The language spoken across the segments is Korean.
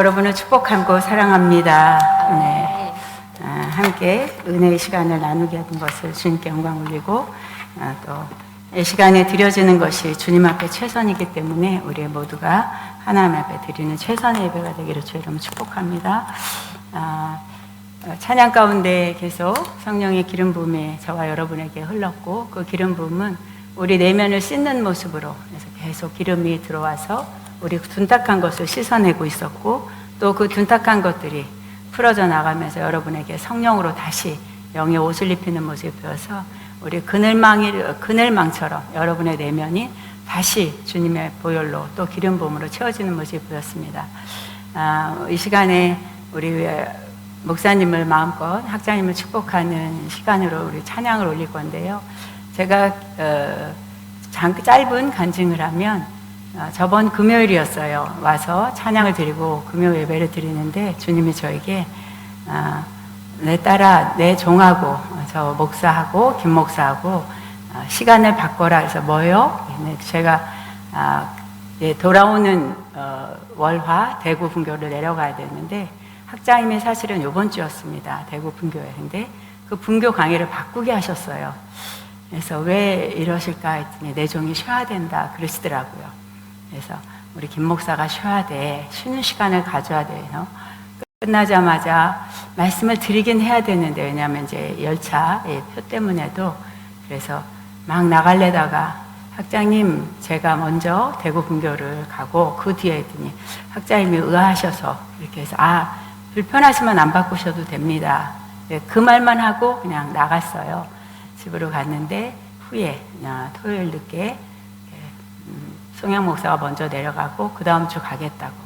여러분을 축복하고 사랑합니다. 네. 함께 은혜의 시간을 나누게 된 것을 주님께 영광 올리고 또 이 시간에 드려지는 것이 주님 앞에 최선이기 때문에 우리 모두가 하나님 앞에 드리는 최선의 예배가 되기를 주의 이름으로 축복합니다. 찬양 가운데 계속 성령의 기름 부음이 저와 여러분에게 흘렀고 그 기름 부음은 우리 내면을 씻는 모습으로 계속 기름이 들어와서 우리 둔탁한 것을 씻어내고 있었고 또 그 둔탁한 것들이 풀어져 나가면서 여러분에게 성령으로 다시 영의 옷을 입히는 모습이 보여서 우리 그늘망처럼 여러분의 내면이 다시 주님의 보혈로 또 기름 부음으로 채워지는 모습이 보였습니다. 이 시간에 우리 목사님을 마음껏 학자님을 축복하는 시간으로 우리 찬양을 올릴 건데요. 제가 짧은 간증을 하면 저번 금요일이었어요. 와서 찬양을 드리고 금요 예배를 드리는데 주님이 저에게 내 딸아, 내 종하고 저 목사하고 김 목사하고 시간을 바꿔라 해서 뭐요? 제가 돌아오는 월화 대구 분교를 내려가야 되는데 학자님이 사실은 이번 주였습니다. 대구 분교회. 근데 그 분교 강의를 바꾸게 하셨어요. 그래서 왜 이러실까 했더니 내 종이 쉬어야 된다 그러시더라고요. 그래서 우리 김 목사가 쉬어야 돼. 쉬는 시간을 가져야 돼요. 끝나자마자 말씀을 드리긴 해야 되는데 왜냐하면 이제 열차 표 때문에도 그래서 막 나가려다가 학장님 제가 먼저 대구 분교를 가고 그 뒤에 했더니 학장님이 의아하셔서 이렇게 해서 불편하시면 안 바꾸셔도 됩니다. 그 말만 하고 그냥 나갔어요. 집으로 갔는데 후에 토요일 늦게 송영 목사가 먼저 내려가고 그 다음 주 가겠다고.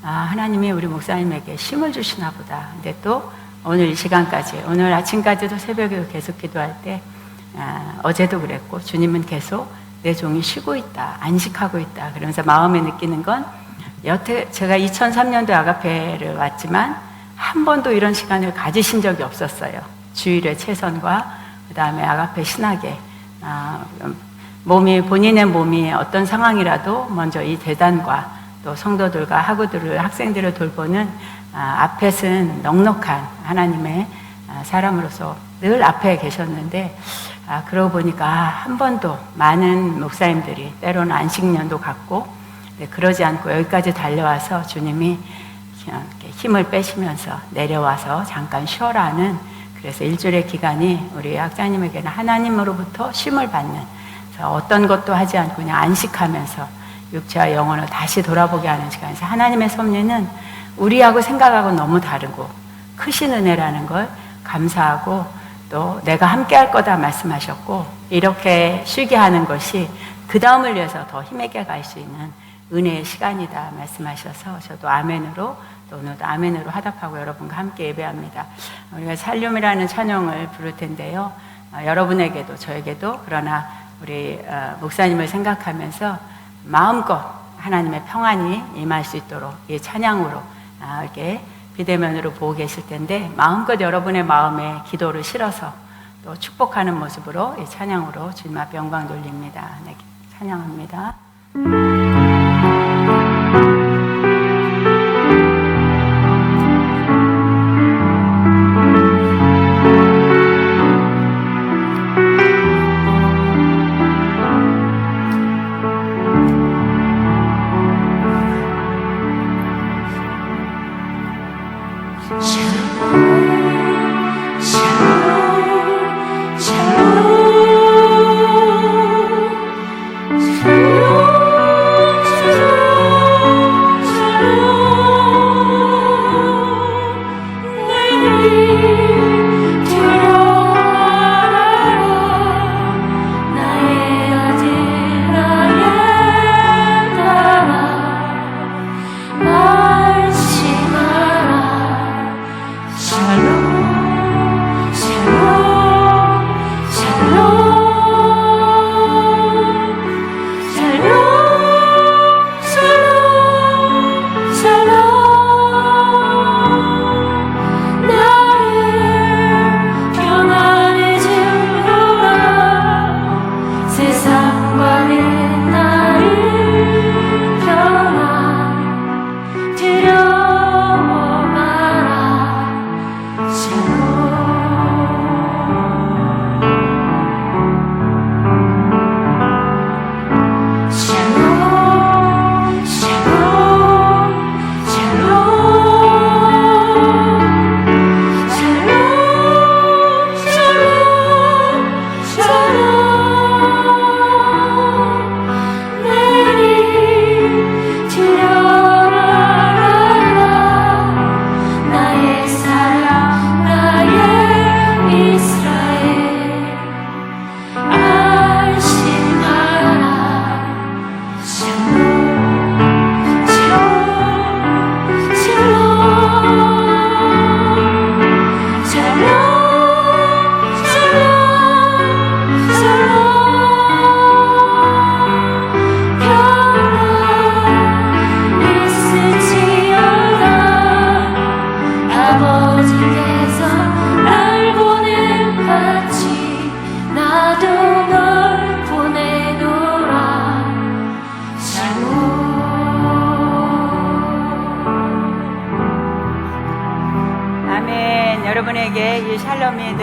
하나님이 우리 목사님에게 힘을 주시나 보다. 근데 또 오늘 이 시간까지, 오늘 아침까지도 새벽에도 계속 기도할 때 어제도 그랬고 주님은 계속 내 종이 쉬고 있다, 안식하고 있다. 그러면서 마음에 느끼는 건 여태 제가 2003년도에 아가페를 왔지만 한 번도 이런 시간을 가지신 적이 없었어요. 주일의 최선과 그 다음에 아가페 신학에 본인의 몸이 어떤 상황이라도 먼저 이 대단과 또 성도들과 학우들을 학생들을 돌보는 앞에서는 넉넉한 하나님의 사람으로서 늘 앞에 계셨는데 그러고 보니까 한 번도 많은 목사님들이 때로는 안식년도 갖고 그러지 않고 여기까지 달려와서 주님이 힘을 빼시면서 내려와서 잠깐 쉬어라는 그래서 일주일의 기간이 우리 학자님에게는 하나님으로부터 쉼을 받는 어떤 것도 하지 않고 그냥 안식하면서 육체와 영혼을 다시 돌아보게 하는 시간에서 하나님의 섭리는 우리하고 생각하고 너무 다르고 크신 은혜라는 걸 감사하고 또 내가 함께 할 거다 말씀하셨고 이렇게 쉬게 하는 것이 그 다음을 위해서 더 힘있게 갈 수 있는 은혜의 시간이다 말씀하셔서 저도 아멘으로 또 오늘도 아멘으로 화답하고 여러분과 함께 예배합니다. 우리가 살륨이라는 찬양을 부를 텐데요. 여러분에게도 저에게도 그러나 우리 목사님을 생각하면서 마음껏 하나님의 평안이 임할 수 있도록 이 찬양으로 이렇게 비대면으로 보고 계실 텐데 마음껏 여러분의 마음에 기도를 실어서 또 축복하는 모습으로 이 찬양으로 주님 앞에 영광 돌립니다. 네, 찬양합니다. 샬롬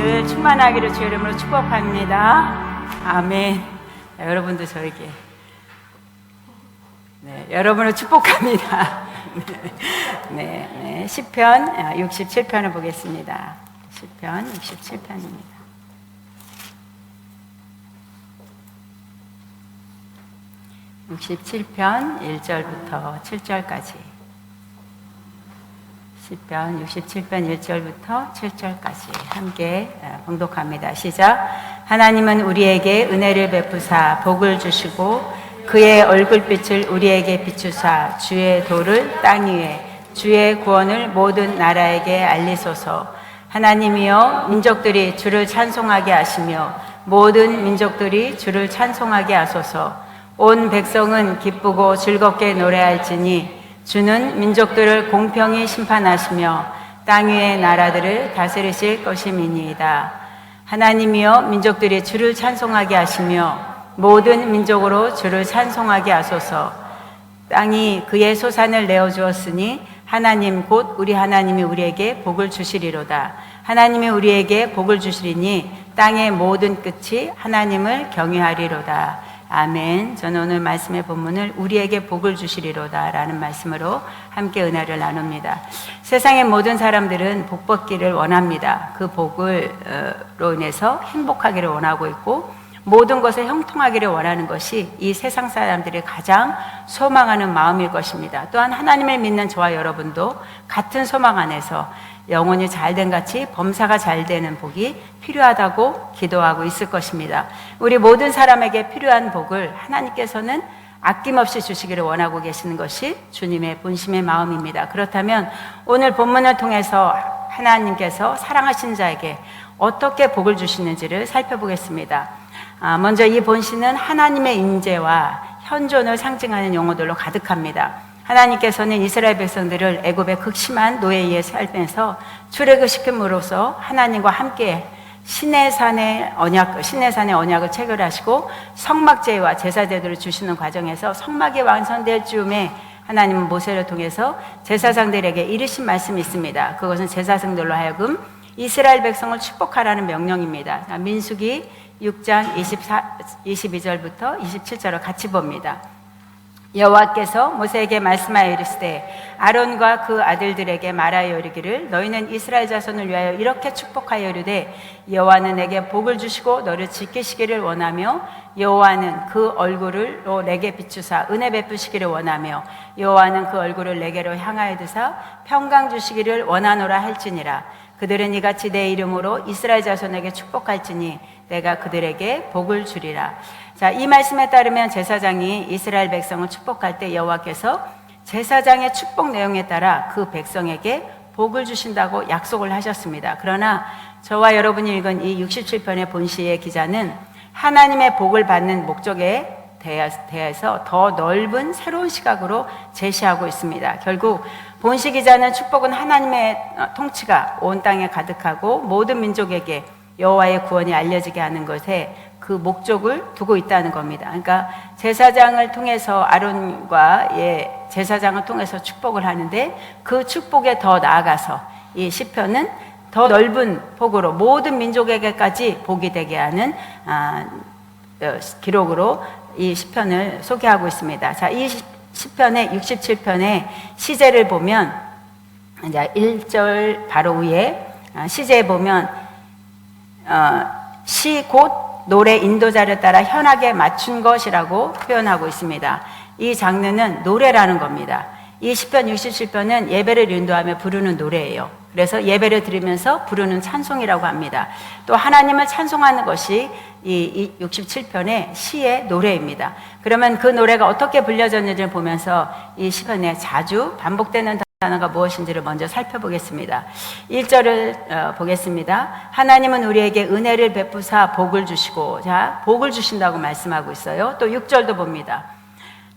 여러분들 충만하기를 주의 이름으로 축복합니다. 아멘. 자, 여러분도 저에게 여러분을 축복합니다. 시편 67편을 보겠습니다. 시편 67편입니다. 67편 1절부터 7절까지. 시편 67편 1절부터 7절까지 함께 봉독합니다. 시작. 하나님은 우리에게 은혜를 베푸사 복을 주시고 그의 얼굴빛을 우리에게 비추사 주의 도를 땅 위에 주의 구원을 모든 나라에게 알리소서. 하나님이여 민족들이 주를 찬송하게 하시며 모든 민족들이 주를 찬송하게 하소서. 온 백성은 기쁘고 즐겁게 노래할지니 주는 민족들을 공평히 심판하시며 땅 위의 나라들을 다스리실 것임이니이다. 하나님이여 민족들이 주를 찬송하게 하시며 모든 민족으로 주를 찬송하게 하소서. 땅이 그의 소산을 내어주었으니 하나님 곧 우리 하나님이 우리에게 복을 주시리로다. 하나님이 우리에게 복을 주시리니 땅의 모든 끝이 하나님을 경외하리로다. 아멘. 저는 오늘 말씀의 본문을 우리에게 복을 주시리로다 라는 말씀으로 함께 은혜를 나눕니다. 세상의 모든 사람들은 복 받기를 원합니다. 그 복으로 인해서 행복하기를 원하고 있고 모든 것을 형통하기를 원하는 것이 이 세상 사람들이 가장 소망하는 마음일 것입니다. 또한 하나님을 믿는 저와 여러분도 같은 소망 안에서 영혼이 잘된 같이 범사가 잘 되는 복이 필요하다고 기도하고 있을 것입니다. 우리 모든 사람에게 필요한 복을 하나님께서는 아낌없이 주시기를 원하고 계시는 것이 주님의 본심의 마음입니다. 그렇다면 오늘 본문을 통해서 하나님께서 사랑하신 자에게 어떻게 복을 주시는지를 살펴보겠습니다. 먼저 이 본시는 하나님의 임재와 현존을 상징하는 용어들로 가득합니다. 하나님께서는 이스라엘 백성들을 애굽의 극심한 노예에 살면서 출애굽시킴으로써 하나님과 함께 시내산의 언약을 체결하시고 성막제와 제사제도를 주시는 과정에서 성막이 완성될 즈음에 하나님은 모세를 통해서 제사장들에게 이르신 말씀이 있습니다. 그것은 제사장들로 하여금 이스라엘 백성을 축복하라는 명령입니다. 민수기 6장 22절부터 27절을 같이 봅니다. 여호와께서 모세에게 말씀하여 이르시되 아론과 그 아들들에게 말하여 이르기를 너희는 이스라엘 자손을 위하여 이렇게 축복하여 이르되 여호와는 내게 복을 주시고 너를 지키시기를 원하며 여호와는 그 얼굴을 내게 비추사 은혜 베푸시기를 원하며 여호와는 그 얼굴을 내게로 향하여 드사 평강 주시기를 원하노라 할지니라. 그들은 이같이 내 이름으로 이스라엘 자손에게 축복할지니 내가 그들에게 복을 주리라. 자, 이 말씀에 따르면 제사장이 이스라엘 백성을 축복할 때 여호와께서 제사장의 축복 내용에 따라 그 백성에게 복을 주신다고 약속을 하셨습니다. 그러나 저와 여러분이 읽은 이 67편의 본시의 기자는 하나님의 복을 받는 목적에 대해서 더 넓은 새로운 시각으로 제시하고 있습니다. 결국 본시 기자는 축복은 하나님의 통치가 온 땅에 가득하고 모든 민족에게 여호와의 구원이 알려지게 하는 것에 그 목적을 두고 있다는 겁니다. 그러니까 제사장을 통해서 아론과 제사장을 통해서 축복을 하는데 그 축복에 더 나아가서 이 시편은 더 넓은 복으로 모든 민족에게까지 복이 되게 하는 기록으로 이 시편을 소개하고 있습니다. 자, 이 시편의 67편의 시제를 보면 이제 1절 바로 위에 시제에 보면 시 곧 노래 인도자를 따라 현악에 맞춘 것이라고 표현하고 있습니다. 이 장르는 노래라는 겁니다. 이 시편 67편은 예배를 인도하며 부르는 노래예요. 그래서 예배를 드리면서 부르는 찬송이라고 합니다. 또 하나님을 찬송하는 것이 이 67편의 시의 노래입니다. 그러면 그 노래가 어떻게 불려졌는지를 보면서 이 시편에 자주 반복되는 단어가 무엇인지를 먼저 살펴보겠습니다. 1절을 보겠습니다. 하나님은 우리에게 은혜를 베푸사 복을 주시고, 자, 복을 주신다고 말씀하고 있어요. 또 6절도 봅니다.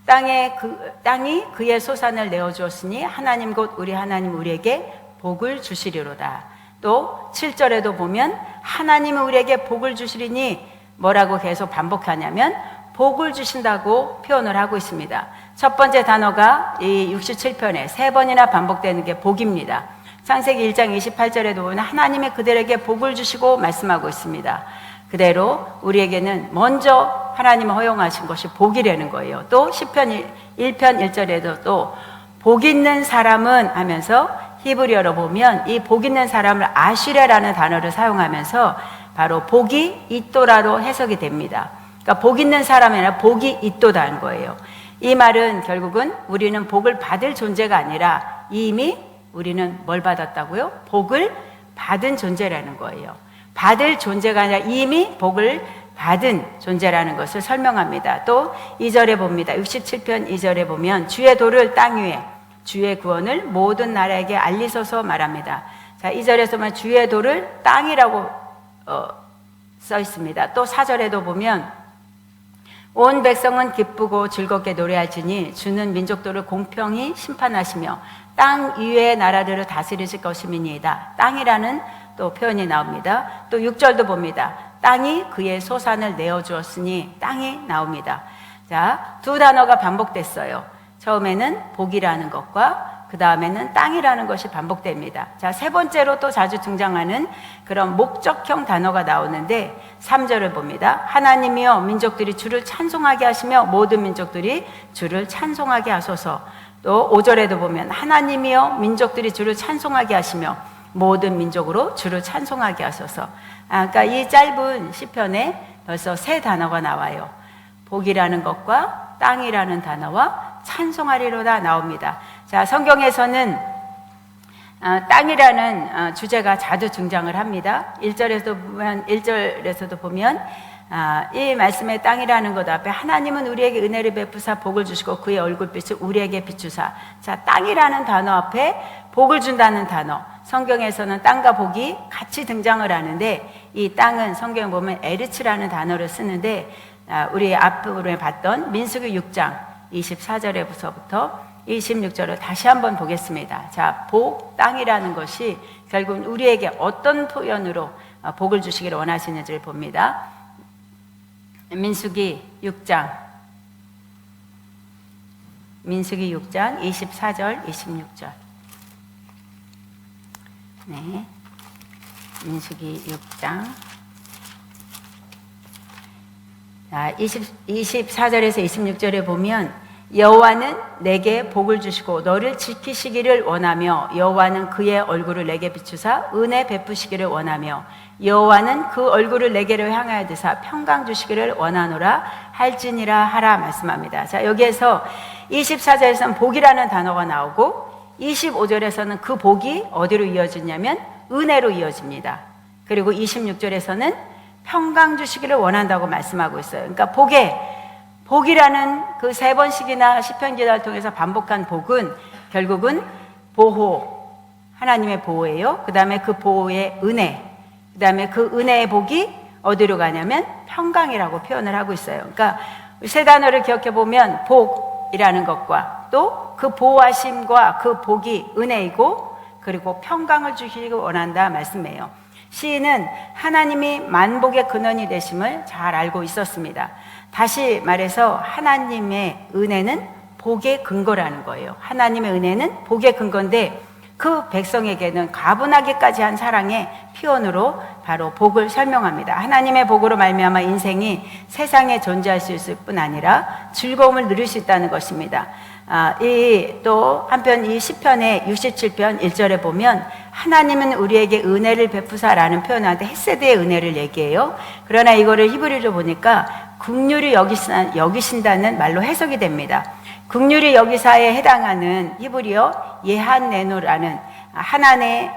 땅이 그의 소산을 내어주었으니 하나님 곧 우리 하나님 우리에게 복을 주시리로다. 또 7절에도 보면 하나님은 우리에게 복을 주시리니 뭐라고 계속 반복하냐면 복을 주신다고 표현을 하고 있습니다. 첫 번째 단어가 이 67편에 3번이나 반복되는 게 복입니다. 창세기 1장 28절에도 보면 하나님이 그들에게 복을 주시고 말씀하고 있습니다. 그대로 우리에게는 먼저 하나님이 허용하신 것이 복이라는 거예요. 또 시편 1편 1절에도 또 복 있는 사람은 하면서 히브리어로 보면 이 복 있는 사람을 아슈레라는 단어를 사용하면서 바로 복이 있도라로 해석이 됩니다. 그러니까 복 있는 사람이 아니라 복이 있도다는 거예요. 이 말은 결국은 우리는 복을 받을 존재가 아니라 이미 우리는 뭘 받았다고요? 복을 받은 존재라는 거예요. 받을 존재가 아니라 이미 복을 받은 존재라는 것을 설명합니다. 또 2절에 봅니다. 67편 2절에 보면 주의 도를 땅 위에 주의 구원을 모든 나라에게 알리소서 말합니다. 자, 2절에서 보면 주의 도를 땅이라고 써 있습니다. 또 4절에도 보면 온 백성은 기쁘고 즐겁게 노래하시니 주는 민족들을 공평히 심판하시며 땅 위의 나라들을 다스리실 것임이니이다. 땅이라는 또 표현이 나옵니다. 또 6절도 봅니다. 땅이 그의 소산을 내어주었으니 땅이 나옵니다. 자, 두 단어가 반복됐어요. 처음에는 복이라는 것과 그 다음에는 땅이라는 것이 반복됩니다. 자, 세 번째로 또 자주 등장하는 그런 목적형 단어가 나오는데 3절을 봅니다. 하나님이여 민족들이 주를 찬송하게 하시며 모든 민족들이 주를 찬송하게 하소서. 또 5절에도 보면 하나님이여 민족들이 주를 찬송하게 하시며 모든 민족으로 주를 찬송하게 하소서. 그러니까 이 짧은 시편에 벌써 세 단어가 나와요. 복이라는 것과 땅이라는 단어와 찬송하리로다 나옵니다. 자, 성경에서는 땅이라는 주제가 자주 등장을 합니다. 1절에서도 보면 이 말씀의 땅이라는 것 앞에 하나님은 우리에게 은혜를 베푸사 복을 주시고 그의 얼굴빛을 우리에게 비추사. 자, 땅이라는 단어 앞에 복을 준다는 단어, 성경에서는 땅과 복이 같이 등장을 하는데 이 땅은 성경에 보면 에르츠라는 단어를 쓰는데 우리 앞으로 봤던 민수기 6장 24절에서부터 26절을 다시 한번 보겠습니다. 자, 복, 땅이라는 것이 결국 우리에게 어떤 표현으로 복을 주시기를 원하시는지를 봅니다. 민수기 6장 24절 26절. 네, 민수기 6장 24절에서 26절에 보면 여호와는 내게 복을 주시고 너를 지키시기를 원하며 여호와는 그의 얼굴을 내게 비추사 은혜 베푸시기를 원하며 여호와는 그 얼굴을 내게로 향하여 드사 평강 주시기를 원하노라 할지니라 하라 말씀합니다. 자, 여기에서 24절에서는 복이라는 단어가 나오고 25절에서는 그 복이 어디로 이어지냐면 은혜로 이어집니다. 그리고 26절에서는 평강 주시기를 원한다고 말씀하고 있어요. 그러니까 복이라는 그 세 번씩이나 시편 기도를 통해서 반복한 복은 결국은 보호, 하나님의 보호예요. 그 다음에 그 보호의 은혜, 그 다음에 그 은혜의 복이 어디로 가냐면 평강이라고 표현을 하고 있어요. 그러니까 세 단어를 기억해 보면 복이라는 것과 또 그 보호하심과 그 복이 은혜이고 그리고 평강을 주시기 원한다 말씀이에요. 시인은 하나님이 만복의 근원이 되심을 잘 알고 있었습니다. 다시 말해서 하나님의 은혜는 복의 근거라는 거예요. 하나님의 은혜는 복의 근거인데 그 백성에게는 가분하기까지 한 사랑의 표현으로 바로 복을 설명합니다. 하나님의 복으로 말미암아 인생이 세상에 존재할 수 있을 뿐 아니라 즐거움을 누릴 수 있다는 것입니다. 또 한편 이 시편의 67편 1절에 보면 하나님은 우리에게 은혜를 베푸사라는 표현하는데 헤세드의 은혜를 얘기해요. 그러나 이거를 히브리로 보니까 긍휼히 여기신다는 말로 해석이 됩니다. 긍휼히 여기사에 해당하는 히브리어 예한네노라는 하나님의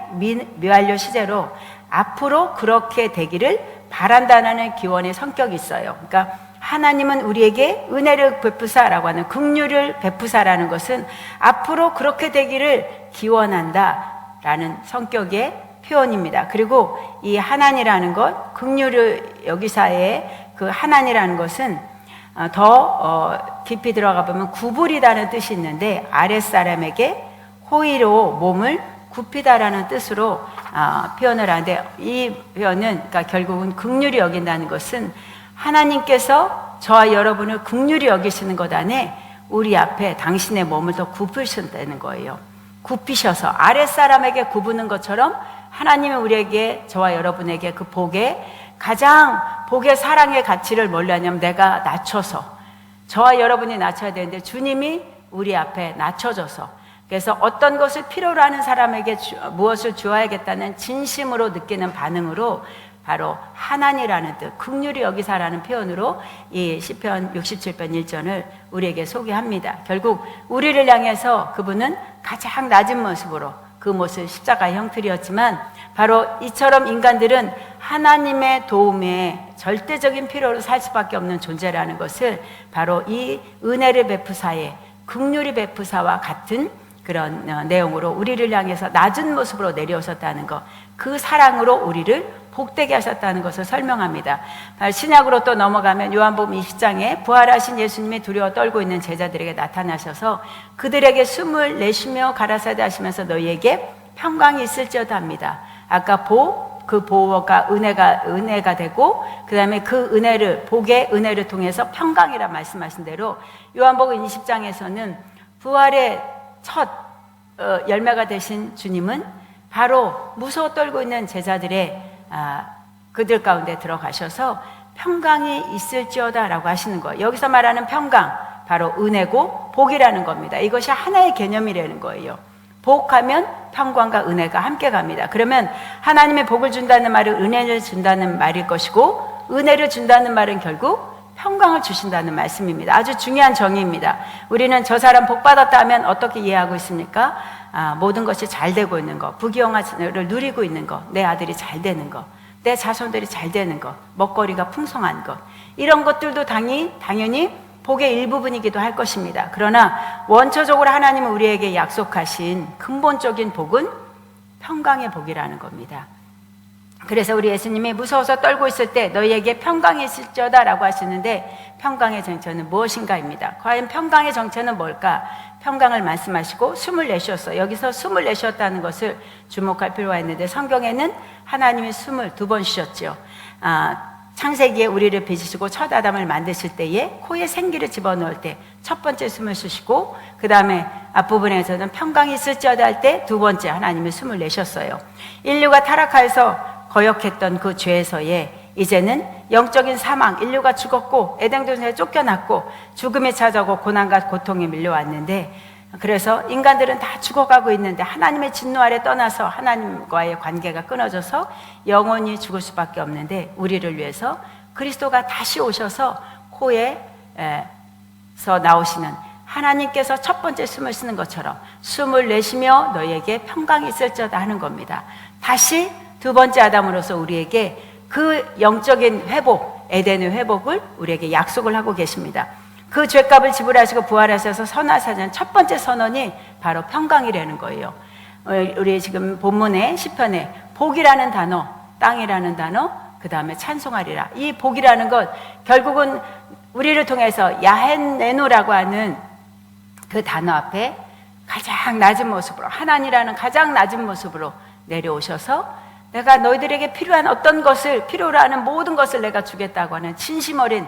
미완료 시제로 앞으로 그렇게 되기를 바란다는 기원의 성격이 있어요. 그러니까 하나님은 우리에게 은혜를 베푸사라고 하는 긍휼을 베푸사라는 것은 앞으로 그렇게 되기를 기원한다라는 성격의 표현입니다. 그리고 이 하나님이라는 것, 긍휼을 여기사의 그 하나님이라는 것은 더 깊이 들어가 보면 구부리다는 뜻이 있는데 아랫사람에게 호의로 몸을 굽히다라는 뜻으로 표현을 하는데 이 표현은 그러니까 결국은 긍휼히 여긴다는 것은 하나님께서 저와 여러분을 긍휼히 여기시는 것 안에 우리 앞에 당신의 몸을 더 굽히신다는 거예요. 굽히셔서 아랫사람에게 굽는 것처럼 하나님은 우리에게, 저와 여러분에게 그 복의, 가장 복의 사랑의 가치를 뭘로 하냐면 내가 낮춰서, 저와 여러분이 낮춰야 되는데 주님이 우리 앞에 낮춰져서, 그래서 어떤 것을 필요로 하는 사람에게 무엇을 주어야겠다는 진심으로 느끼는 반응으로 바로 하나니라는 뜻, 긍휼히 여기사라는 표현으로 이 시편 67편 1절을 우리에게 소개합니다. 결국 우리를 향해서 그분은 가장 낮은 모습으로, 그 모습 십자가의 형틀이었지만 바로 이처럼 인간들은 하나님의 도움에 절대적인 필요로 살 수밖에 없는 존재라는 것을 바로 이 은혜를 베푸사의 긍휼히 베푸사와 같은 그런 내용으로 우리를 향해서 낮은 모습으로 내려오셨다는 것, 그 사랑으로 우리를 복되게 하셨다는 것을 설명합니다. 신약으로 또 넘어가면 요한복음 20장에 부활하신 예수님이 두려워 떨고 있는 제자들에게 나타나셔서 그들에게 숨을 내쉬며 가라사대 하시면서 너희에게 평강이 있을지어다 합니다. 아까 그 보호가 은혜가 되고, 그 다음에 그 은혜를, 복의 은혜를 통해서 평강이라 말씀하신 대로 요한복음 20장에서는 부활의 첫 열매가 되신 주님은 바로 무서워 떨고 있는 제자들의 그들 가운데 들어가셔서 평강이 있을지어다 라고 하시는 거예요. 여기서 말하는 평강, 바로 은혜고 복이라는 겁니다. 이것이 하나의 개념이라는 거예요. 복하면 평강과 은혜가 함께 갑니다. 그러면 하나님의 복을 준다는 말은 은혜를 준다는 말일 것이고, 은혜를 준다는 말은 결국 평강을 주신다는 말씀입니다. 아주 중요한 정의입니다. 우리는 저 사람 복 받았다 하면 어떻게 이해하고 있습니까? 모든 것이 잘 되고 있는 것, 부귀영화를 누리고 있는 것, 내 아들이 잘 되는 것, 내 자손들이 잘 되는 것, 먹거리가 풍성한 것, 이런 것들도 당연히 복의 일부분이기도 할 것입니다. 그러나 원초적으로 하나님은 우리에게 약속하신 근본적인 복은 평강의 복이라는 겁니다. 그래서 우리 예수님이 무서워서 떨고 있을 때 너희에게 평강이 있을지어다 라고 하시는데, 평강의 정체는 무엇인가입니다. 과연 평강의 정체는 뭘까? 평강을 말씀하시고 숨을 내쉬었어요. 여기서 숨을 내쉬었다는 것을 주목할 필요가 있는데, 성경에는 하나님이 숨을 2번 쉬셨죠. 창세기에 우리를 빚으시고 첫 아담을 만드실 때에 코에 생기를 집어넣을 때 첫 번째 숨을 쉬시고, 그 다음에 앞부분에서는 평강이 있을지어다 할 때 2번째 하나님이 숨을 내셨어요. 인류가 타락하여서 거역했던 그 죄에서의 이제는 영적인 사망, 인류가 죽었고 에덴동산에 쫓겨났고 죽음이 찾아오고 고난과 고통이 밀려왔는데, 그래서 인간들은 다 죽어가고 있는데 하나님의 진노 아래 떠나서 하나님과의 관계가 끊어져서 영원히 죽을 수밖에 없는데, 우리를 위해서 그리스도가 다시 오셔서 코에서 나오시는 하나님께서 첫 번째 숨을 쉬는 것처럼 숨을 내쉬며 너희에게 평강이 있을지어다 하는 겁니다. 다시 2번째 아담으로서 우리에게 그 영적인 회복, 에덴의 회복을 우리에게 약속을 하고 계십니다. 그 죄값을 지불하시고 부활하셔서 선하사는 첫 번째 선언이 바로 평강이라는 거예요. 우리 지금 본문의 시편에 복이라는 단어, 땅이라는 단어, 그 다음에 찬송하리라. 이 복이라는 것, 결국은 우리를 통해서 야헨네노라고 하는 그 단어 앞에 가장 낮은 모습으로, 하나님이라는 가장 낮은 모습으로 내려오셔서 내가 너희들에게 필요한 어떤 것을, 필요로 하는 모든 것을 내가 주겠다고 하는 진심 어린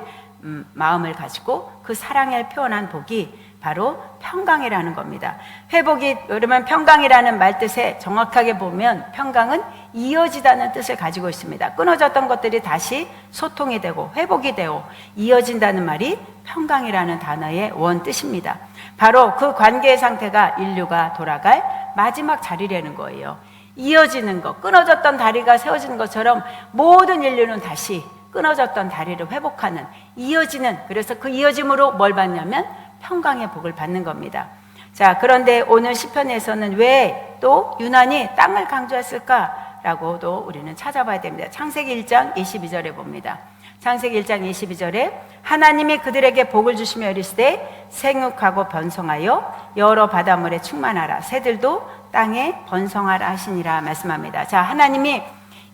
마음을 가지고 그 사랑을 표현한 복이 바로 평강이라는 겁니다. 회복이, 그러면 평강이라는 말 뜻에 정확하게 보면 평강은 이어지다는 뜻을 가지고 있습니다. 끊어졌던 것들이 다시 소통이 되고 회복이 되고 이어진다는 말이 평강이라는 단어의 원 뜻입니다. 바로 그 관계의 상태가 인류가 돌아갈 마지막 자리라는 거예요. 이어지는 것, 끊어졌던 다리가 세워지는 것처럼 모든 인류는 다시 끊어졌던 다리를 회복하는, 이어지는, 그래서 그 이어짐으로 뭘 받냐면 평강의 복을 받는 겁니다. 자, 그런데 오늘 시편에서는 왜 또 유난히 땅을 강조했을까라고도 우리는 찾아봐야 됩니다. 창세기 1장 22절에 봅니다. 창세기 1장 22절에 하나님이 그들에게 복을 주시며 이르시되 생육하고 번성하여 여러 바닷물에 충만하라, 새들도 땅에 번성하라 하시니라 말씀합니다. 자, 하나님이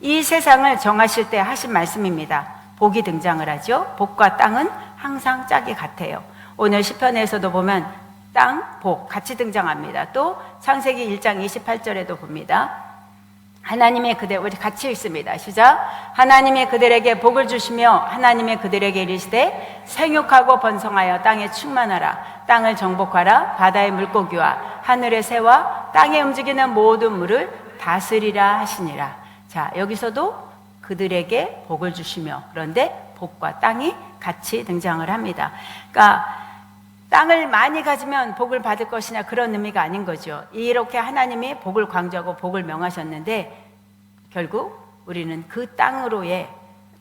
이 세상을 정하실 때 하신 말씀입니다. 복이 등장을 하죠. 복과 땅은 항상 짝이 같아요. 오늘 시편에서도 보면 땅, 복 같이 등장합니다. 또 창세기 1장 28절에도 봅니다. 하나님의 우리 같이 읽습니다. 시작. 하나님의 그들에게 복을 주시며 하나님의 그들에게 이르시되 생육하고 번성하여 땅에 충만하라, 땅을 정복하라, 바다의 물고기와 하늘의 새와 땅에 움직이는 모든 물을 다스리라 하시니라. 자, 여기서도 그들에게 복을 주시며, 그런데 복과 땅이 같이 등장을 합니다. 그러니까 땅을 많이 가지면 복을 받을 것이냐, 그런 의미가 아닌 거죠. 이렇게 하나님이 복을 강조하고 복을 명하셨는데 결국 우리는 그 땅으로의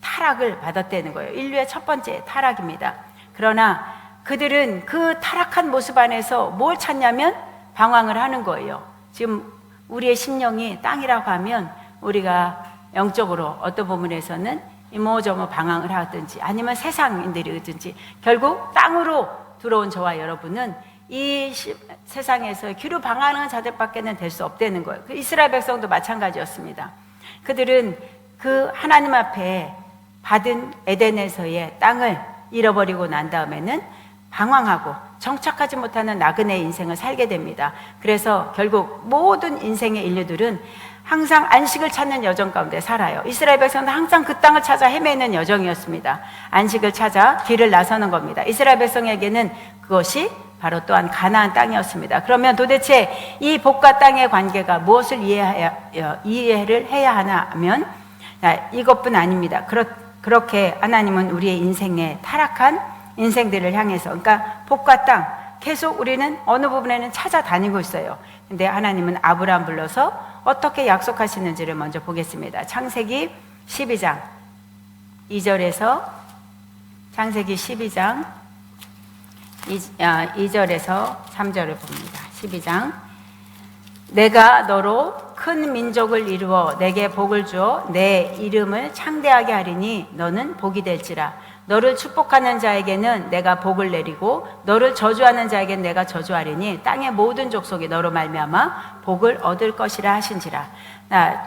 타락을 받았다는 거예요. 인류의 첫 번째 타락입니다. 그러나 그들은 그 타락한 모습 안에서 뭘 찾냐면 방황을 하는 거예요. 지금 우리의 심령이 땅이라고 하면 우리가 영적으로 어떤 부분에서는 이모저모 방황을 하든지 아니면 세상인들이든지 결국 땅으로 들어온 저와 여러분은 이 세상에서 귀로 방황하는 자들밖에는 될 수 없다는 거예요. 그 이스라엘 백성도 마찬가지였습니다. 그들은 그 하나님 앞에 받은 에덴에서의 땅을 잃어버리고 난 다음에는 방황하고 정착하지 못하는 나그네의 인생을 살게 됩니다. 그래서 결국 모든 인생의 인류들은 항상 안식을 찾는 여정 가운데 살아요. 이스라엘 백성은 항상 그 땅을 찾아 헤매는 여정이었습니다. 안식을 찾아 길을 나서는 겁니다. 이스라엘 백성에게는 그것이 바로 또한 가나안 땅이었습니다. 그러면 도대체 이 복과 땅의 관계가 무엇을 이해를 해야 하나 하면 이것뿐 아닙니다. 그렇게 하나님은 우리의 인생에 타락한 인생들을 향해서, 그러니까 복과 땅 계속 우리는 어느 부분에는 찾아다니고 있어요. 근데 하나님은 아브라함 불러서 어떻게 약속하시는지를 먼저 보겠습니다. 창세기 12장 2절에서 창세기 12장 2절에서 3절을 봅니다. 12장 내가 너로 큰 민족을 이루어 내게 복을 주어 내 이름을 창대하게 하리니 너는 복이 될지라. 너를 축복하는 자에게는 내가 복을 내리고 너를 저주하는 자에게는 내가 저주하리니 땅의 모든 족속이 너로 말미암아 복을 얻을 것이라 하신지라.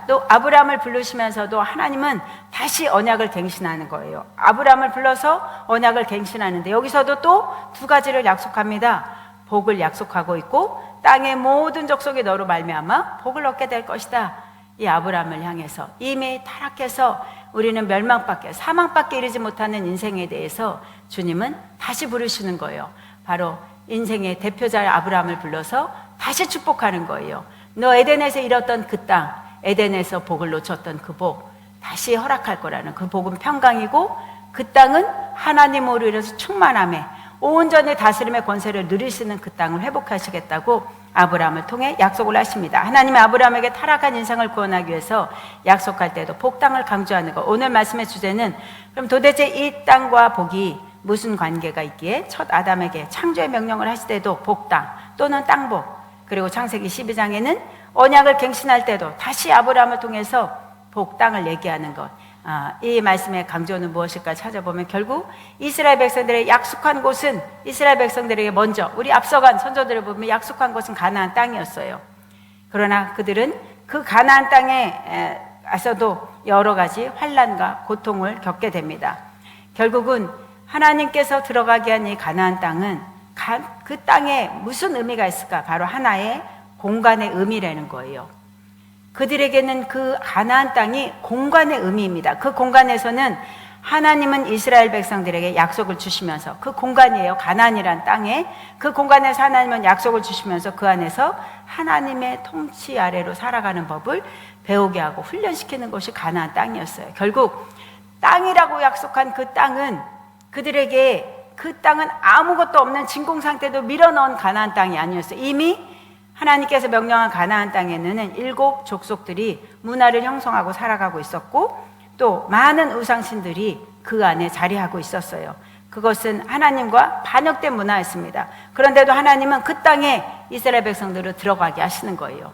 또 아브라함을 부르시면서도 하나님은 다시 언약을 갱신하는 거예요. 아브라함을 불러서 언약을 갱신하는데 여기서도 또 두 가지를 약속합니다. 복을 약속하고 있고 땅의 모든 족속이 너로 말미암아 복을 얻게 될 것이다. 이 아브라함을 향해서 이미 타락해서 우리는 멸망밖에, 사망밖에 이르지 못하는 인생에 대해서 주님은 다시 부르시는 거예요. 바로 인생의 대표자 아브라함을 불러서 다시 축복하는 거예요. 너 에덴에서 잃었던 그 땅, 에덴에서 복을 놓쳤던 그 복 다시 허락할 거라는, 그 복은 평강이고 그 땅은 하나님으로 인해서 충만함에 온전히 다스림의 권세를 누리시는 그 땅을 회복하시겠다고 아브라함을 통해 약속을 하십니다. 하나님이 아브라함에게 타락한 인생을 구원하기 위해서 약속할 때도 복땅을 강조하는 것. 오늘 말씀의 주제는 그럼 도대체 이 땅과 복이 무슨 관계가 있기에 첫 아담에게 창조의 명령을 하실 때도 복땅 또는 땅복, 그리고 창세기 12장에는 언약을 갱신할 때도 다시 아브라함을 통해서 복땅을 얘기하는 것. 이 말씀의 강조는 무엇일까 찾아보면 결국 이스라엘 백성들의 약속한 곳은, 이스라엘 백성들에게 먼저 우리 앞서간 선조들을 보면 약속한 곳은 가나안 땅이었어요. 그러나 그들은 그 가나안 땅에 가서도 여러 가지 환난과 고통을 겪게 됩니다. 결국은 하나님께서 들어가게 한 이 가나안 땅은 그 땅에 무슨 의미가 있을까? 바로 하나의 공간의 의미라는 거예요. 그들에게는 그 가나안 땅이 공간의 의미입니다. 그 공간에서는 하나님은 이스라엘 백성들에게 약속을 주시면서, 그 공간이에요. 가나안이란 땅에 그 공간에서 하나님은 약속을 주시면서 그 안에서 하나님의 통치 아래로 살아가는 법을 배우게 하고 훈련시키는 것이 가나안 땅이었어요. 결국 땅이라고 약속한 그 땅은 그들에게, 그 땅은 아무것도 없는 진공 상태도 밀어넣은 가나안 땅이 아니었어요. 이미 하나님께서 명령한 가나안 땅에는 7 족속들이 문화를 형성하고 살아가고 있었고 또 많은 우상신들이 그 안에 자리하고 있었어요. 그것은 하나님과 반역된 문화였습니다. 그런데도 하나님은 그 땅에 이스라엘 백성들을 들어가게 하시는 거예요.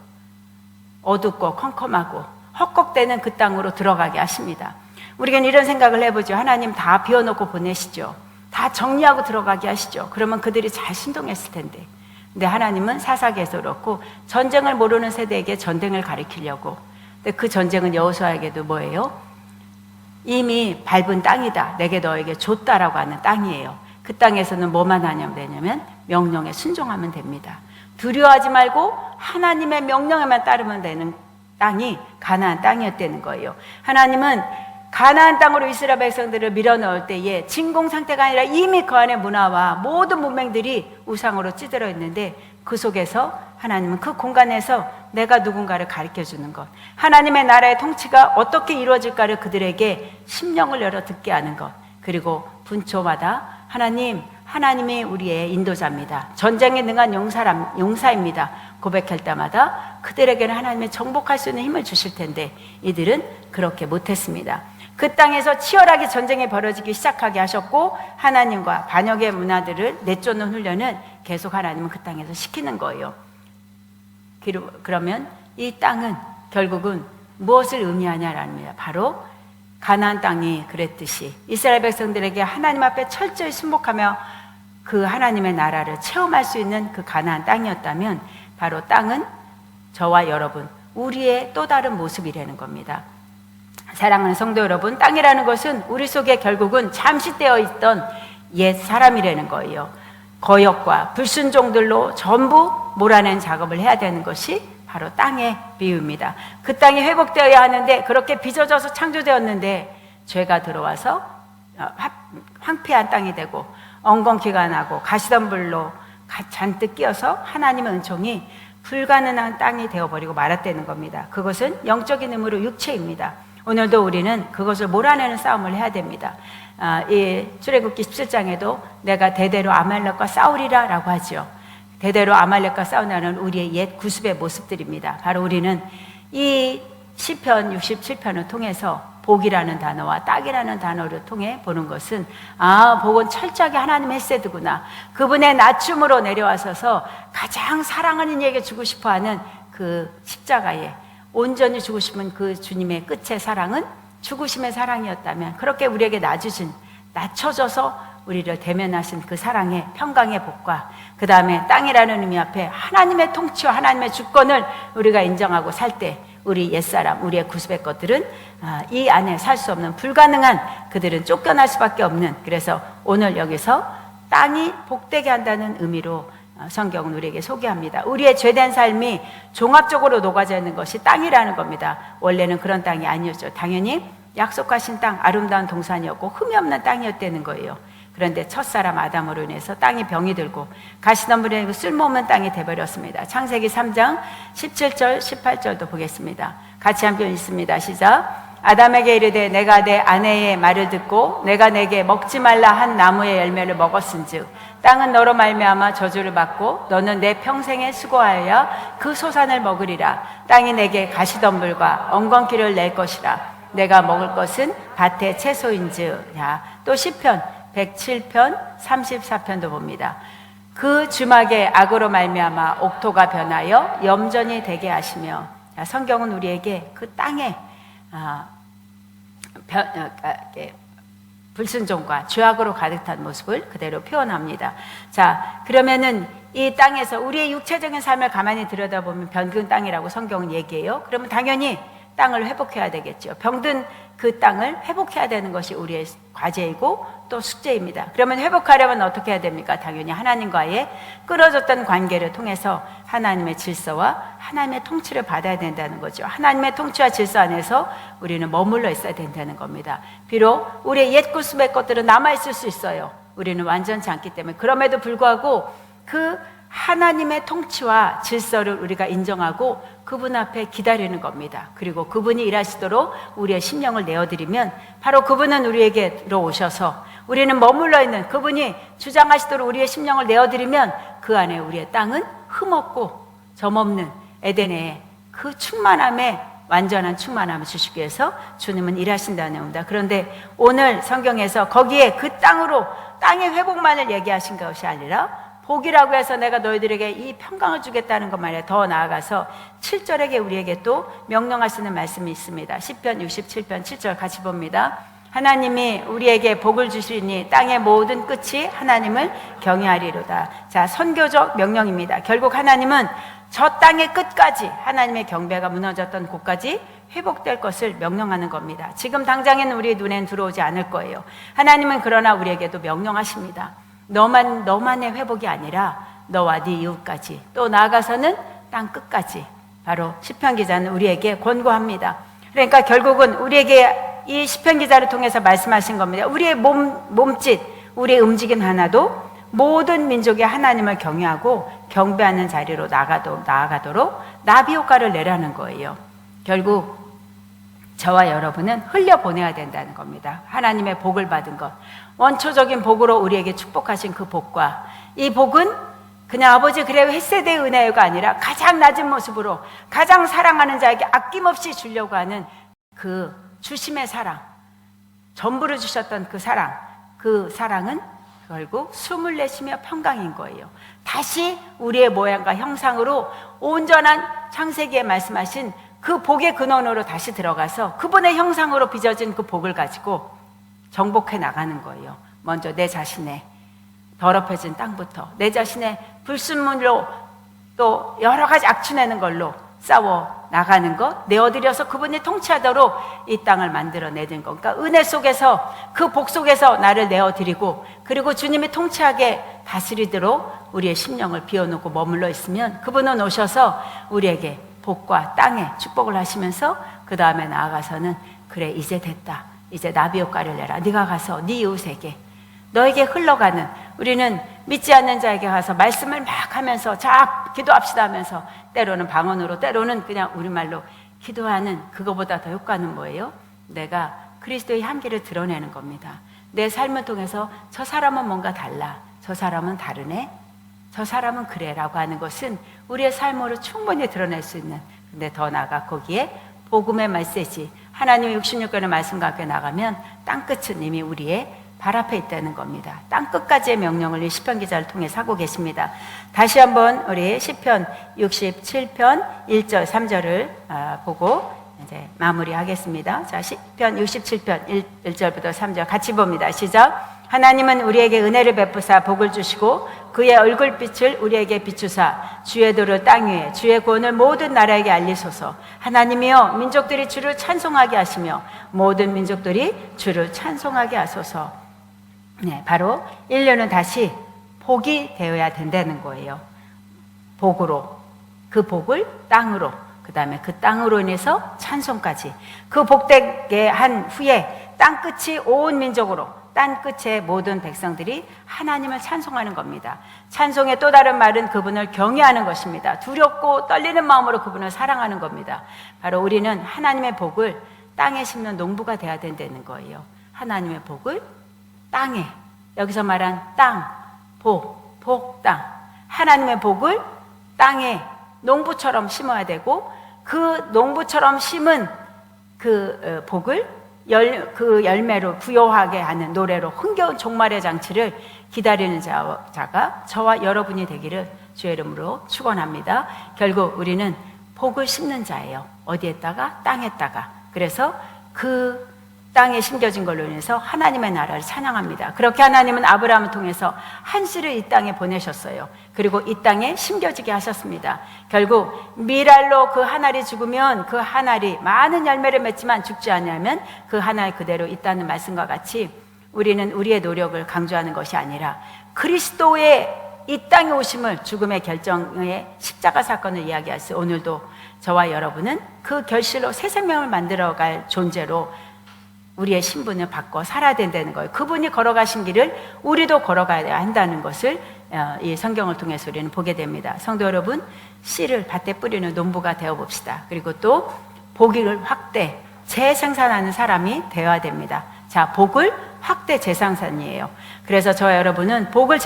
어둡고 컴컴하고 헛걱대는 그 땅으로 들어가게 하십니다. 우리는 이런 생각을 해보죠. 하나님 다 비워놓고 보내시죠. 다 정리하고 들어가게 하시죠. 그러면 그들이 잘 신동했을 텐데. 근데 하나님은 사사기에서 그렇고 전쟁을 모르는 세대에게 전쟁을 가르치려고. 근데 그 전쟁은 여호수아에게도 뭐예요? 이미 밟은 땅이다. 내게 너에게 줬다라고 하는 땅이에요. 그 땅에서는 뭐만 하면 되냐면 명령에 순종하면 됩니다. 두려워하지 말고 하나님의 명령에만 따르면 되는 땅이 가나안 땅이었다는 거예요. 하나님은 가나안 땅으로 이스라엘 백성들을 밀어넣을 때에 진공 상태가 아니라 이미 그 안의 문화와 모든 문명들이 우상으로 찌들어 있는데 그 속에서 하나님은 그 공간에서 내가 누군가를 가르쳐 주는 것, 하나님의 나라의 통치가 어떻게 이루어질까를 그들에게 심령을 열어 듣게 하는 것, 그리고 분초마다 하나님이 우리의 인도자입니다. 전쟁에 능한 용사입니다. 고백할 때마다 그들에게는 하나님의 정복할 수 있는 힘을 주실 텐데 이들은 그렇게 못했습니다. 그 땅에서 치열하게 전쟁이 벌어지기 시작하게 하셨고 하나님과 반역의 문화들을 내쫓는 훈련은 계속 하나님은 그 땅에서 시키는 거예요. 그러면 이 땅은 결국은 무엇을 의미하냐라는 겁니다. 바로 가나안 땅이 그랬듯이 이스라엘 백성들에게 하나님 앞에 철저히 순복하며 그 하나님의 나라를 체험할 수 있는 그 가나안 땅이었다면 바로 땅은 저와 여러분, 우리의 또 다른 모습이라는 겁니다. 사랑하는 성도 여러분, 땅이라는 것은 우리 속에 결국은 잠식되어 있던 옛 사람이라는 거예요. 거역과 불순종들로 전부 몰아낸 작업을 해야 되는 것이 바로 땅의 비유입니다. 그 땅이 회복되어야 하는데 그렇게 빚어져서 창조되었는데 죄가 들어와서 황폐한 땅이 되고 엉겅퀴가 나고 가시덤불로 잔뜩 끼어서 하나님의 은총이 불가능한 땅이 되어버리고 말았다는 겁니다. 그것은 영적인 의미로 육체입니다. 오늘도 우리는 그것을 몰아내는 싸움을 해야 됩니다. 이 출애굽기 17장에도 내가 대대로 아말렉과 싸우리라 라고 하죠. 대대로 아말렉과 싸우는 우리의 옛 구습의 모습들입니다. 바로 우리는 이 시편 67편을 통해서 복이라는 단어와 딱이라는 단어를 통해 보는 것은 복은 철저하게 하나님의 헤세드구나. 그분의 낮춤으로 내려와서서 가장 사랑하는 이에게 주고 싶어하는 그 십자가에 온전히 주고 싶은 그 주님의 끝의 사랑은 죽으심의 사랑이었다면 그렇게 우리에게 낮춰져서 우리를 대면하신 그 사랑의 평강의 복과 그 다음에 땅이라는 의미 앞에 하나님의 통치와 하나님의 주권을 우리가 인정하고 살 때 우리 옛사람, 우리의 구습의 것들은 이 안에 살 수 없는 불가능한 그들은 쫓겨날 수밖에 없는, 그래서 오늘 여기서 땅이 복되게 한다는 의미로 성경은 우리에게 소개합니다. 우리의 죄된 삶이 종합적으로 녹아져 있는 것이 땅이라는 겁니다. 원래는 그런 땅이 아니었죠. 당연히 약속하신 땅, 아름다운 동산이었고 흠이 없는 땅이었다는 거예요. 그런데 첫사람 아담으로 인해서 땅이 병이 들고 가시덤불에 쓸모없는 땅이 되어버렸습니다. 창세기 3장 17절 18절도 보겠습니다. 같이 함께 읽습니다. 시작. 아담에게 이르되 내가 내 아내의 말을 듣고 내가 내게 먹지 말라 한 나무의 열매를 먹었은즉 땅은 너로 말미암아 저주를 받고 너는 내 평생에 수고하여 그 소산을 먹으리라. 땅이 내게 가시덤불과 엉겅퀴를 낼 것이라. 내가 먹을 것은 밭의 채소인즉. 또 시편 107편 34편도 봅니다. 그 주막의 악으로 말미암아 옥토가 변하여 염전이 되게 하시며. 성경은 우리에게 그 땅에 불순종과 죄악으로 가득 찬 모습을 그대로 표현합니다. 자, 그러면은 이 땅에서 우리의 육체적인 삶을 가만히 들여다보면 병든 땅이라고 성경은 얘기해요. 그러면 당연히 땅을 회복해야 되겠죠. 병든 그 땅을 회복해야 되는 것이 우리의 과제이고 또 숙제입니다. 그러면 회복하려면 어떻게 해야 됩니까? 당연히 하나님과의 끊어졌던 관계를 통해서 하나님의 질서와 하나님의 통치를 받아야 된다는 거죠. 하나님의 통치와 질서 안에서 우리는 머물러 있어야 된다는 겁니다. 비록 우리의 옛 구습의 것들은 남아있을 수 있어요. 우리는 완전치 않기 때문에. 그럼에도 불구하고 그 하나님의 통치와 질서를 우리가 인정하고 그분 앞에 기다리는 겁니다. 그리고 그분이 일하시도록 우리의 심령을 내어드리면 바로 그분은 우리에게 들어오셔서 우리는 머물러 있는 그분이 주장하시도록 우리의 심령을 내어드리면 그 안에 우리의 땅은 흠없고 점없는 에덴의 그 충만함에 완전한 충만함을 주시기 위해서 주님은 일하신다는 겁니다. 그런데 오늘 성경에서 거기에 그 땅의 회복만을 얘기하신 것이 아니라 복이라고 해서 내가 너희들에게 이 평강을 주겠다는 것 말이야. 더 나아가서 7절에게 우리에게 또 명령하시는 말씀이 있습니다. 시편 67편 7절 같이 봅니다. 하나님이 우리에게 복을 주시니 땅의 모든 끝이 하나님을 경외하리로다. 자, 선교적 명령입니다. 결국 하나님은 저 땅의 끝까지 하나님의 경배가 무너졌던 곳까지 회복될 것을 명령하는 겁니다. 지금 당장에는 우리의 눈엔 들어오지 않을 거예요. 하나님은 그러나 우리에게도 명령하십니다. 너만의 회복이 아니라 너와 네 이웃까지, 또 나아가서는 땅 끝까지 바로 시편 기자는 우리에게 권고합니다. 그러니까 결국은 우리에게 이 시편 기자를 통해서 말씀하신 겁니다. 우리의 몸짓, 우리의 움직임 하나도 모든 민족의 하나님을 경외하고 경배하는 자리로 나아가도록 나비 효과를 내라는 거예요. 결국 저와 여러분은 흘려보내야 된다는 겁니다. 하나님의 복을 받은 것, 원초적인 복으로 우리에게 축복하신 그 복과, 이 복은 그냥 아버지 그래 햇세대의 은혜가 아니라 가장 낮은 모습으로 가장 사랑하는 자에게 아낌없이 주려고 하는 그 주심의 사랑, 전부를 주셨던 그 사랑은 결국 숨을 내쉬며 평강인 거예요. 다시 우리의 모양과 형상으로 온전한 창세기에 말씀하신 그 복의 근원으로 다시 들어가서 그분의 형상으로 빚어진 그 복을 가지고 정복해 나가는 거예요. 먼저 내 자신의 더럽혀진 땅부터, 내 자신의 불순물로 또 여러 가지 악취내는 걸로 싸워 나가는 것, 내어드려서 그분이 통치하도록 이 땅을 만들어내는 것. 그러니까 은혜 속에서, 그 복 속에서 나를 내어드리고, 그리고 주님이 통치하게 다스리도록 우리의 심령을 비워놓고 머물러 있으면 그분은 오셔서 우리에게 복과 땅에 축복을 하시면서 그 다음에 나아가서는 그래 이제 됐다, 이제 나비 효과를 내라, 네가 가서 네 이웃에게, 너에게 흘러가는, 우리는 믿지 않는 자에게 가서 말씀을 막 하면서 자 기도합시다 하면서 때로는 방언으로 때로는 그냥 우리말로 기도하는 그거보다 더 효과는 뭐예요? 내가 그리스도의 향기를 드러내는 겁니다. 내 삶을 통해서 저 사람은 뭔가 달라, 저 사람은 다르네, 저 사람은 그래 라고 하는 것은 우리의 삶으로 충분히 드러낼 수 있는, 근데 더 나아가 거기에 복음의 메시지, 하나님의 66권의 말씀과 함께 나가면 땅끝은 이미 우리의 발 앞에 있다는 겁니다. 땅끝까지의 명령을 이 시편 기자를 통해 하고 계십니다. 다시 한번 우리 시편 67편 1절 3절을 보고 이제 마무리하겠습니다. 자, 시편 67편 1절부터 3절 같이 봅니다. 시작. 하나님은 우리에게 은혜를 베푸사 복을 주시고 그의 얼굴빛을 우리에게 비추사 주의 도를 땅 위에 주의 구원을 모든 나라에게 알리소서. 하나님이여 민족들이 주를 찬송하게 하시며 모든 민족들이 주를 찬송하게 하소서. 네, 바로 인류는 다시 복이 되어야 된다는 거예요. 복으로, 그 복을 땅으로, 그 다음에 그 땅으로 인해서 찬송까지, 그 복되게 한 후에 땅끝이 온 민족으로, 땅끝의 모든 백성들이 하나님을 찬송하는 겁니다. 찬송의 또 다른 말은 그분을 경외하는 것입니다. 두렵고 떨리는 마음으로 그분을 사랑하는 겁니다. 바로 우리는 하나님의 복을 땅에 심는 농부가 되어야 된다는 거예요. 하나님의 복을 땅에, 여기서 말한 땅, 복, 땅, 하나님의 복을 땅에 농부처럼 심어야 되고, 그 농부처럼 심은 그 복을 그 열매로 부여하게 하는 노래로 흥겨운 종말의 장치를 기다리는 자가 저와 여러분이 되기를 주의 이름으로 축원합니다. 결국 우리는 복을 심는 자예요. 어디에다가? 땅에다가. 그래서 그 땅에 심겨진 걸로 인해서 하나님의 나라를 찬양합니다. 그렇게 하나님은 아브라함을 통해서 한 씨를 이 땅에 보내셨어요. 그리고 이 땅에 심겨지게 하셨습니다. 결국 미랄로 그 한 알이 죽으면 그 한 알이 많은 열매를 맺지만 죽지 않으면 그 한 알 그대로 있다는 말씀과 같이 우리는 우리의 노력을 강조하는 것이 아니라 그리스도의 이 땅에 오심을, 죽음의 결정의 십자가 사건을 이야기할 수, 오늘도 저와 여러분은 그 결실로 새 생명을 만들어갈 존재로 우리의 신분을 바꿔 살아야 된다는 거예요. 그분이 걸어가신 길을 우리도 걸어가야 한다는 것을 이 성경을 통해서 우리는 보게 됩니다. 성도 여러분, 씨를 밭에 뿌리는 농부가 되어봅시다. 그리고 또 복을 확대, 재생산하는 사람이 되어야 됩니다. 자, 복을 확대 재생산이에요. 그래서 저와 여러분은 복을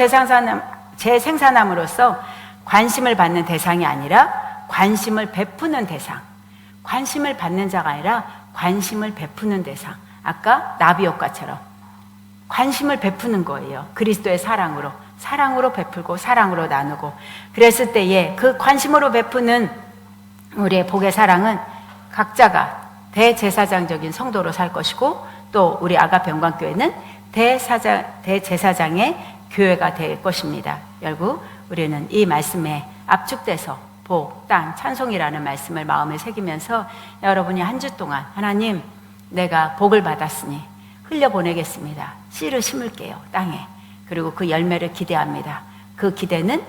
재생산함으로써 관심을 받는 대상이 아니라 관심을 베푸는 대상, 관심을 받는 자가 아니라 관심을 베푸는 대상, 아까 나비 효과처럼 관심을 베푸는 거예요. 그리스도의 사랑으로 베풀고 사랑으로 나누고, 그랬을 때에 그 관심으로 베푸는 우리의 복의 사랑은 각자가 대제사장적인 성도로 살 것이고, 또 우리 아가페 영광교회는 대제사장의 교회가 될 것입니다. 결국 우리는 이 말씀에 압축돼서 복, 땅, 찬송이라는 말씀을 마음에 새기면서 여러분이 한 주 동안 하나님, 내가 복을 받았으니 흘려보내겠습니다. 씨를 심을게요, 땅에. 그리고 그 열매를 기대합니다. 그 기대는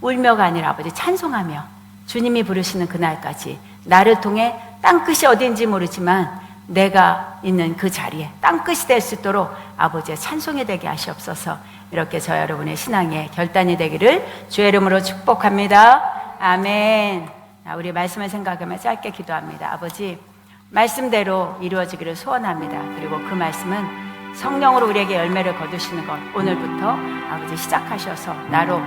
울며가 아니라 아버지 찬송하며 주님이 부르시는 그날까지 나를 통해 땅끝이 어딘지 모르지만 내가 있는 그 자리에 땅끝이 될 수 있도록 아버지의 찬송이 되게 하시옵소서. 이렇게 저 여러분의 신앙의 결단이 되기를 주의 이름으로 축복합니다. 아멘. 우리 말씀을 생각하며 짧게 기도합니다. 아버지, 말씀대로 이루어지기를 소원합니다. 그리고 그 말씀은 성령으로 우리에게 열매를 거두시는 것, 오늘부터 아버지 시작하셔서 나로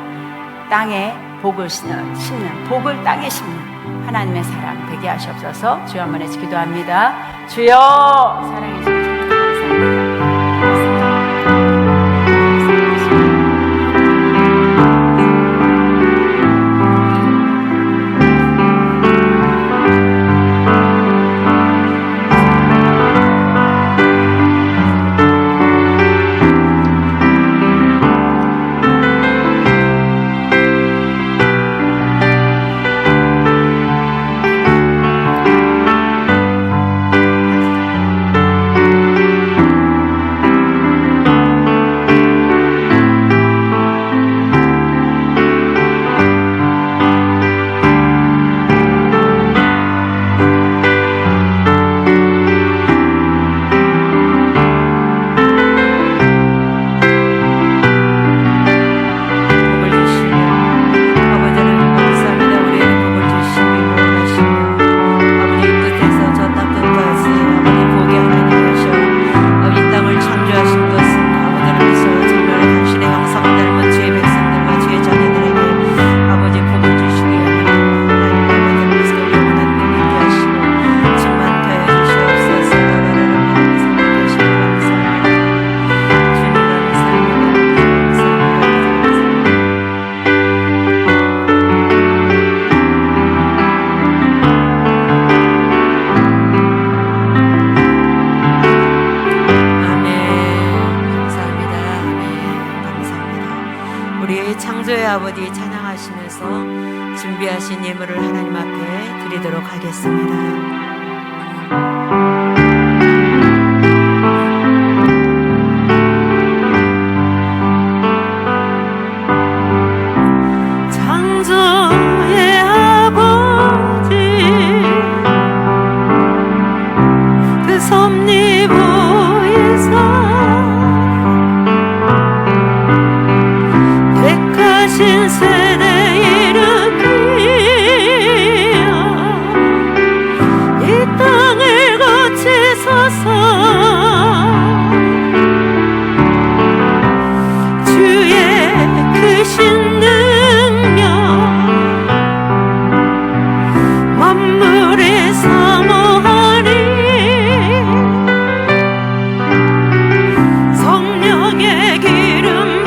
땅에 복을 심는, 복을 땅에 심는 하나님의 사람 되게 하시옵소서. 주여 한번 해서 기도합니다. 주여, 사랑해 주셔서 감사합니다. 아버지 찬양하시면서 준비하신 예물을 하나님 앞에 드리도록 하겠습니다. 성령의 기름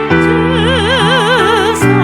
부으소서.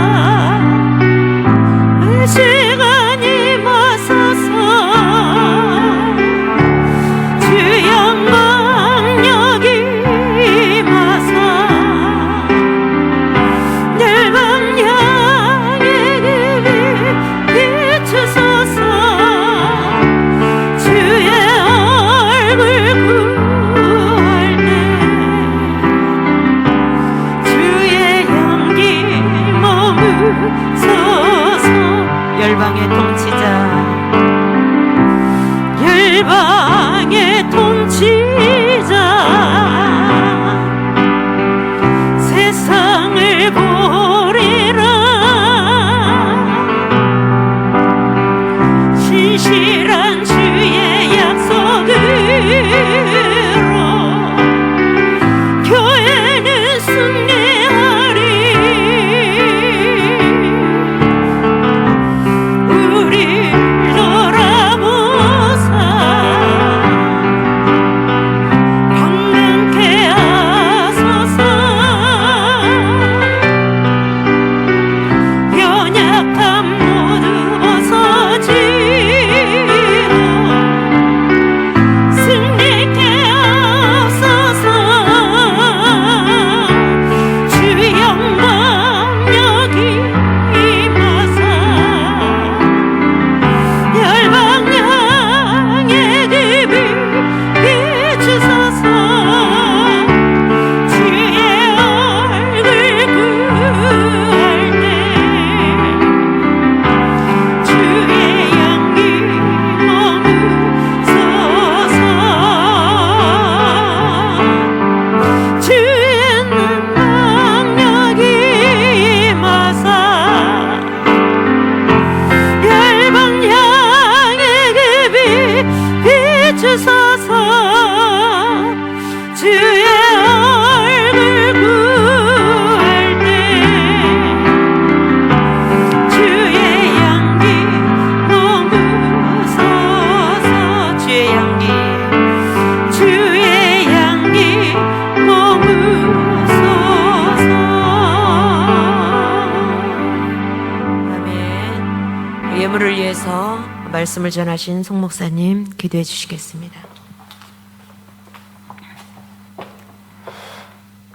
예물을 위해서 말씀을 전하신 송 목사님 기도해 주시겠습니다.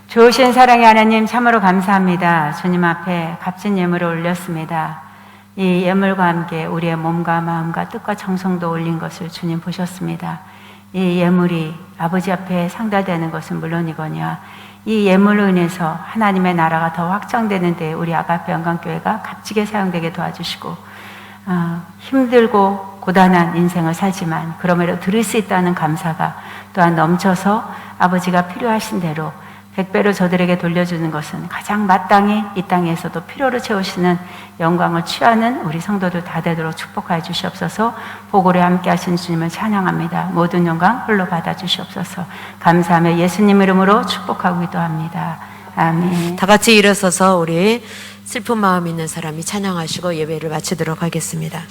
좋으신 사랑의 하나님 참으로 감사합니다. 주님 앞에 값진 예물을 올렸습니다. 이 예물과 함께 우리의 몸과 마음과 뜻과 정성도 올린 것을 주님 보셨습니다. 이 예물이 아버지 앞에 상달되는 것은 물론이거니와 이 예물로 인해서 하나님의 나라가 더 확장되는 데 우리 아가페 영광교회가 값지게 사용되게 도와주시고 힘들고 고단한 인생을 살지만 그럼에도 들을 수 있다는 감사가 또한 넘쳐서 아버지가 필요하신 대로 100배로 저들에게 돌려주는 것은 가장 마땅히 이 땅에서도 필요로 채우시는 영광을 취하는 우리 성도들 다 되도록 축복하여 주시옵소서. 보고를 함께 하신 주님을 찬양합니다. 모든 영광 홀로 받아 주시옵소서. 감사하며 예수님 이름으로 축복하고 기도합니다. 아멘. 다 같이 일어서서 우리 슬픈 마음 있는 사람이 찬양하시고 예배를 마치도록 하겠습니다.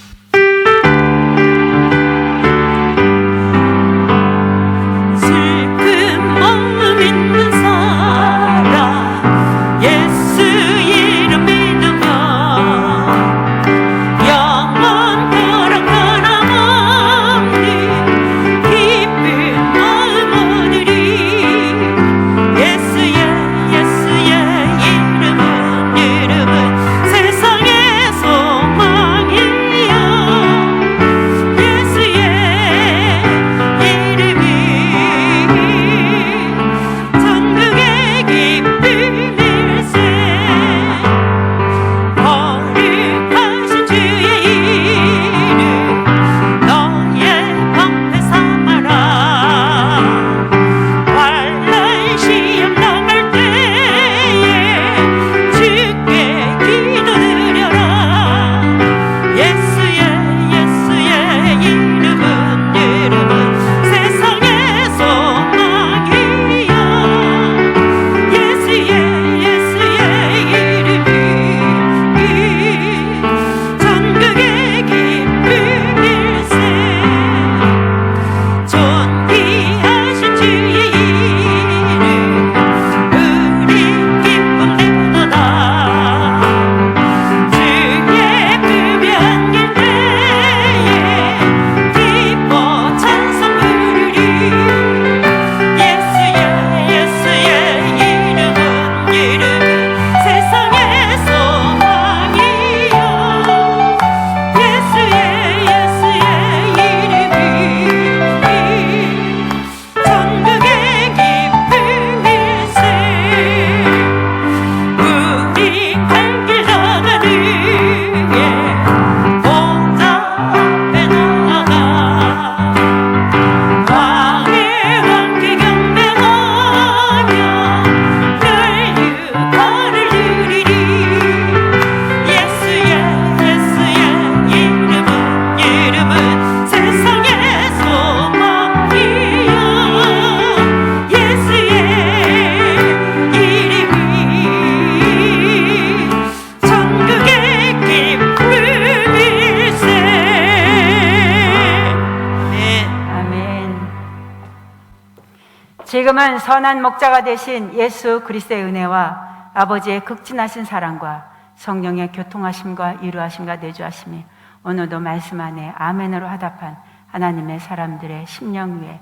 지금은 선한 목자가 되신 예수 그리스도의 은혜와 아버지의 극진하신 사랑과 성령의 교통하심과 이루하심과 내주하심이 오늘도 말씀 안에 아멘으로 화답한 하나님의 사람들의 심령 위에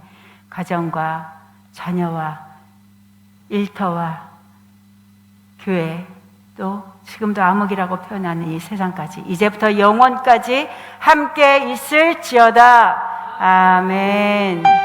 가정과 자녀와 일터와 교회 또 지금도 암흑이라고 표현하는 이 세상까지 이제부터 영원까지 함께 있을지어다. 아멘.